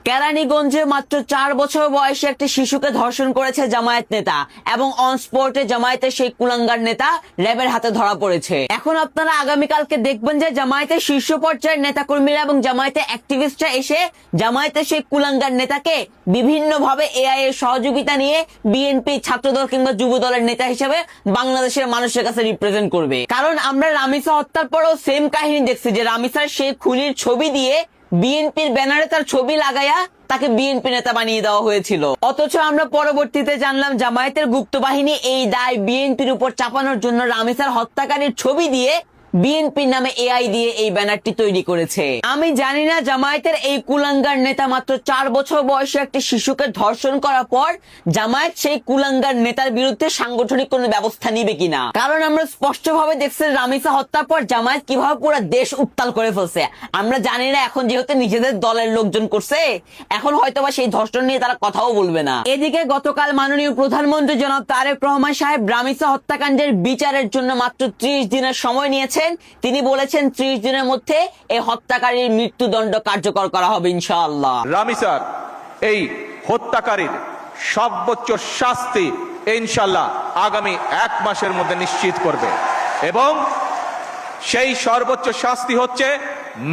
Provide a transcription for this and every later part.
কেরানীগঞ্জে মাত্র 4 বছর বয়সী একটি শিশুকে ধর্ষণ করেছে জামায়াত নেতা এবং অন স্পটে জামায়াতের সেই কুলাঙ্গার নেতা র্যাবের হাতে ধরা পড়েছে। এখন আপনারা আগামীকালকে দেখবেন যে জামায়াতের শীর্ষ পর্যায়ের নেতাকর্মীরা এবং জামায়াতের অ্যাক্টিভিস্টরা এসে জামায়াতের সেই কুলাঙ্গার নেতাকে বিভিন্নভাবে এআই এর সহযোগিতা নিয়ে বিএনপি ছাত্রদল কিংবা যুব দলের নেতা হিসেবে বাংলাদেশের মানুষের কাছে রিপ্রেজেন্ট করবে। কারণ আমরা রামিসা হত্যার পরেও সেম কাহিনী দেখছি যে রামিসার সেই খুলির ছবি দিয়ে বিএনপির ব্যানারে তার ছবি লাগাইয়া তাকে বিএনপি নেতা বানিয়ে দেওয়া হয়েছিল। অথচ আমরা পরবর্তীতে জানলাম জামায়াতের গুপ্ত বাহিনী এই দায় বিএনপির উপর চাপানোর জন্য রামিসার হত্যাকারীর ছবি দিয়ে বিএনপির নামে এআই দিয়ে এই ব্যানারটি তৈরি করেছে। আমি জানি না জামায়াতের এই কুলাঙ্গার নেতা মাত্র 4 বছর বয়সী একটি শিশুকে ধর্ষণ করার পর জামায়াত সেই কুলাঙ্গার নেতার বিরুদ্ধে সাংগঠনিক কোনো ব্যবস্থা নিবে কিনা। কারণ আমরা স্পষ্টভাবে দেখছি রামিসা হত্যার পর জামায়াত কিভাবে পুরো দেশ উত্তাল করে ফেলছে। আমরা জানি না এখন যেহেতু নিজেদের দলের লোকজন করছে, এখন হয়তোবা সেই ধর্ষণ নিয়ে তারা কথাও বলবে না। এদিকে গতকাল মাননীয় প্রধানমন্ত্রী জনাব তারেক রহমান সাহেব রামিসা হত্যাকাণ্ডের বিচারের জন্য মাত্র 30 দিনের সময় নিয়েছে। তিনি বলেছেন 30 দিনের মধ্যে এই হত্যাকারীর মৃত্যুদণ্ড কার্যকর করা হবে ইনশাআল্লাহ। রামিসার এই হত্যাকারীর সর্বোচ্চ শাস্তি ইনশাআল্লাহ আগামী 1 মাসের মধ্যে নিশ্চিত করবে এবং সেই সর্বোচ্চ শাস্তি হচ্ছে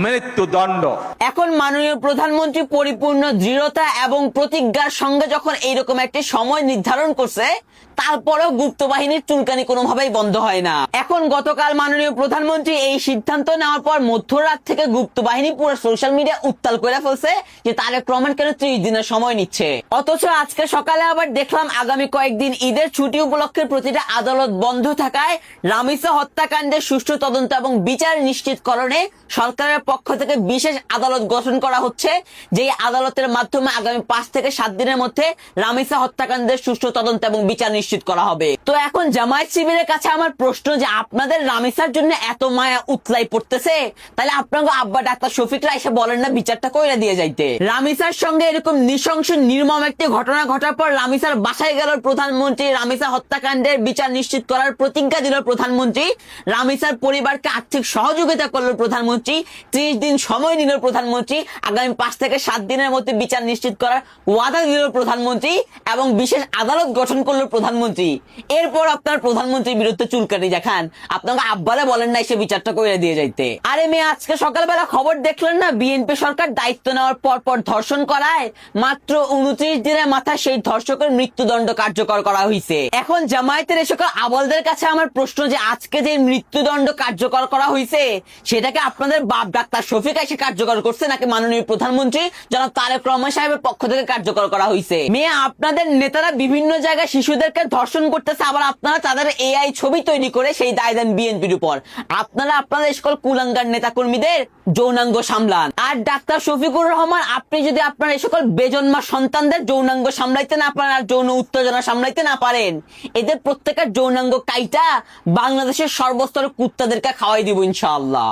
মৃত্যুদণ্ড। এখন মাননীয় প্রধানমন্ত্রী পরিপূর্ণ দৃঢ়তা এবং প্রতিজ্ঞার সঙ্গে যখন এইরকম একটি সময় নির্ধারণ করছে, তারপরেও গুপ্ত বাহিনীর চুলকানি কোনোভাবেই বন্ধ হয় না। এখন গতকাল মাননীয় প্রধানমন্ত্রী এই সিদ্ধান্ত নেওয়ার পর মধ্যরাত থেকে গুপ্ত বাহিনী পুরো সোশ্যাল মিডিয়া উত্তাল করে ফেলছে যে তারেক রহমান কেন 30 দিনের সময় নিচ্ছে। অথচ আজকে সকালে আবার দেখলাম আগামী কয়েকদিন ঈদের ছুটি উপলক্ষে প্রতিটা আদালত বন্ধ থাকায় রামিসা হত্যাকাণ্ডের সুষ্ঠু তদন্ত এবং বিচার নিশ্চিতকরণে সরকারের পক্ষ থেকে বিশেষ আদালত গঠন করা হচ্ছে, যে আদালতের মাধ্যমে আগামী 5 থেকে 7 দিনের মধ্যে রামিসা হত্যাকাণ্ডের সুষ্ঠু তদন্ত এবং বিচার নিশ্চিত করা হবে। তো এখন জামায়াত শিবিরের কাছে আমার প্রশ্ন যে আপনাদের রামিসার জন্য এত মায়া উতলাই পড়তেছে, তাহলে আপনাকে আব্বা ডাক্তার শফিকরা এসে বলেন না বিচারটা কইরা দিয়ে যাইতে। রামিসার সঙ্গে এরকম নৃশংস নির্মম একটি ঘটনা ঘটার পর রামিসার বাসায় গেল প্রধানমন্ত্রী, রামিসা হত্যাকাণ্ডের বিচার নিশ্চিত করার প্রতিজ্ঞা দিল প্রধানমন্ত্রী, রামিসার পরিবারকে আর্থিক সহযোগিতা করল প্রধানমন্ত্রী, 30 দিন সময় নিল প্রধানমন্ত্রী, আগামী 5 থেকে 7 দিনের মধ্যে বিচার নিশ্চিত করার ওয়াদা দিল প্রধানমন্ত্রী এবং বিশেষ আদালত গঠন করল প্রধানমন্ত্রী। এরপর আপনার প্রধানমন্ত্রীর বিরুদ্ধে চুলকানি দেখান, আপনাকে আব্বারে বলেন না এসে বিচারটা করে দিয়ে যাইতে। আরে মেয়ে, আজকে সকালবেলা খবর দেখলেন না বিএনপি সরকার দায়িত্ব নেওয়ার পর ধর্ষণ করায় মাত্র 29 দিনের মাথায় সেই ধর্ষকের মৃত্যুদণ্ড কার্যকর করা হয়েছে। এখন জামায়াতের এই সকল আবলদের কাছে আমার প্রশ্ন যে আজকে যে মৃত্যুদণ্ড কার্যকর করা হয়েছে সেটাকে আপনাদের বাপ ডাক্তার শফিক এসে কার্যকর করছে নাকি মাননীয় প্রধানমন্ত্রী জনাব তারেক রহমান সাহেবের পক্ষ থেকে কার্যকর করা হয়েছে? মেয়ে, আপনাদের নেতারা বিভিন্ন জায়গায় শিশুদেরকে ধর্ষণ করতেছে, আবার আপনারা তাদের এআই ছবি তৈরি করে সেই দায় দেন বিএনপির উপর। আপনারা আপনাদের সকল কুলাঙ্গার নেতা কর্মীদের যৌনাঙ্গ সামলান। আর ডাক্তার শফিকুর রহমান, আপনি যদি আপনার এই সকল বেজন্মা সন্তানদের যৌনাঙ্গ সামলাইতে না পারেন আর যৌন উত্তেজনা সামলাইতে না পারেন, এদের প্রত্যেকের যৌনাঙ্গ কাইটা বাংলাদেশের সর্বস্তরের কুত্তাদেরকে খাওয়াই দিব ইনশাআল্লাহ।